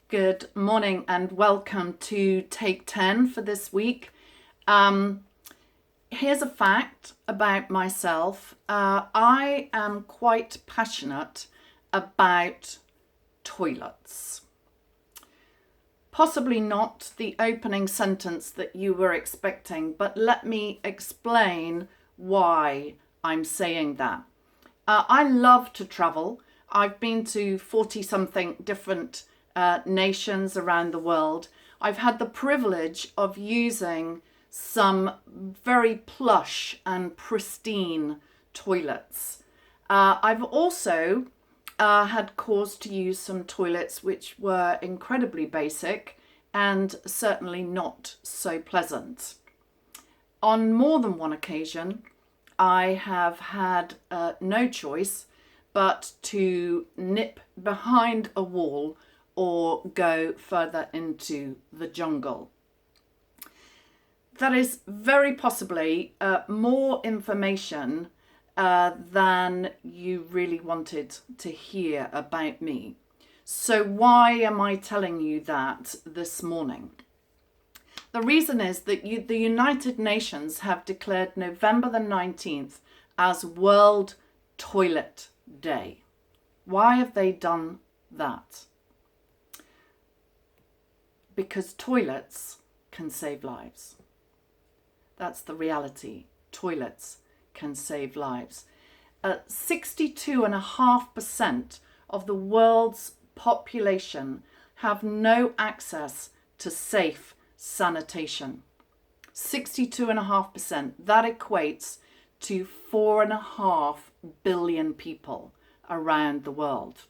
Good morning and welcome to Take 10 for this week. Here's a fact about myself. I am quite passionate about toilets. Possibly not the opening sentence that you were expecting, but let me explain why I'm saying that. I love to travel. I've been to 40-something different nations around the world. I've had the privilege of using some very plush and pristine toilets. I've also had cause to use some toilets which were incredibly basic and certainly not so pleasant. On more than one occasion, I have had no choice but to nip behind a wall or go further into the jungle. That is very possibly more information than you really wanted to hear about me. So why am I telling you that this morning? The reason is that the United Nations have declared November the 19th as World Toilet Day. Why have they done that? Because toilets can save lives. That's the reality. Toilets can save lives. 62.5% of the world's population have no access to safe sanitation. 62.5%. That equates to 4.5 billion people around the world.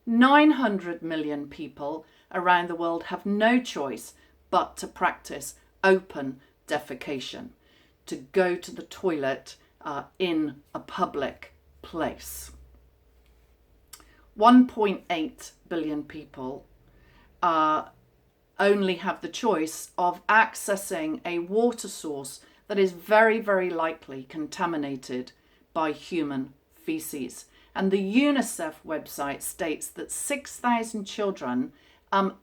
900 million people around the world have no choice but to practice open defecation, to go to the toilet in a public place. 1.8 billion people only have the choice of accessing a water source that is very, very likely contaminated by human feces. And the UNICEF website states that 6,000 children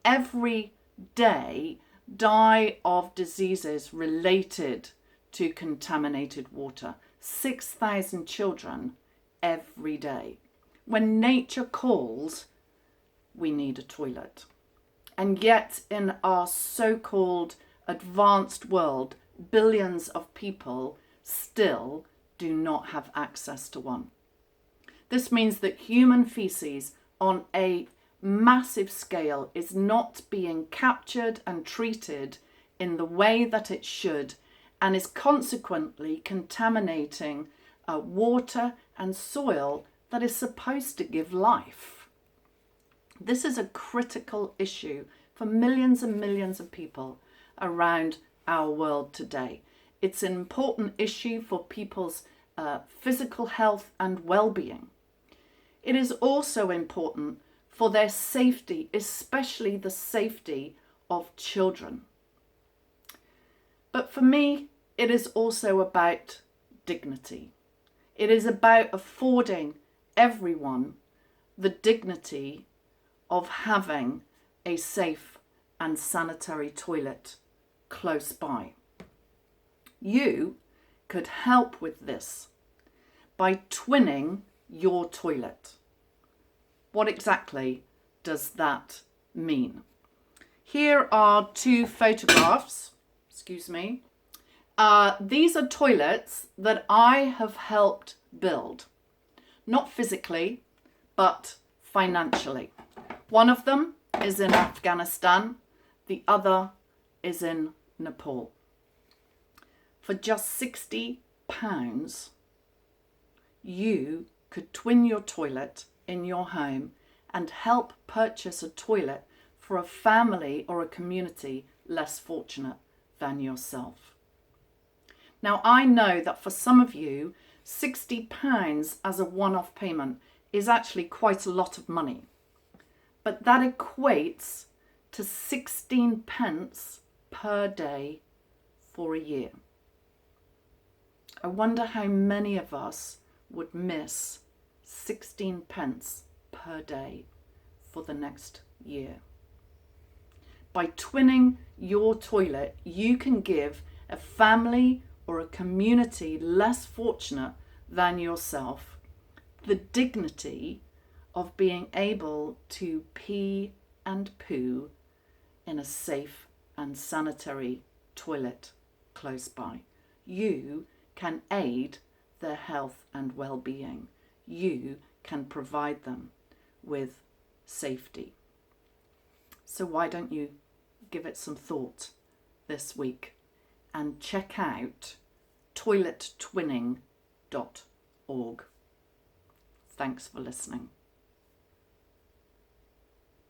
every day die of diseases related to contaminated water. 6,000 children every day. When nature calls, we need a toilet. And yet in our so-called advanced world, billions of people still do not have access to one. This means that human feces on a massive scale is not being captured and treated in the way that it should, and is consequently contaminating water and soil that is supposed to give life. This is a critical issue for millions and millions of people around our world today. It's an important issue for people's physical health and well-being. It is also important for their safety, especially the safety of children. But for me, it is also about dignity. It is about affording everyone the dignity of having a safe and sanitary toilet close by. You could help with this by twinning your toilet. What exactly does that mean? Here are two photographs. Excuse me. These are toilets that I have helped build. Not physically, but financially. One of them is in Afghanistan. The other is in Nepal. For just £60, you could twin your toilet in your home and help purchase a toilet for a family or a community less fortunate than yourself. Now, I know that for some of you, £60 as a one-off payment is actually quite a lot of money, but that equates to 16 pence per day for a year. I wonder how many of us would miss 16 pence per day for the next year. By twinning your toilet, you can give a family or a community less fortunate than yourself the dignity of being able to pee and poo in a safe and sanitary toilet close by. You can aid their health and well-being. You can provide them with safety. So why don't you give it some thought this week and check out toilettwinning.org. Thanks for listening.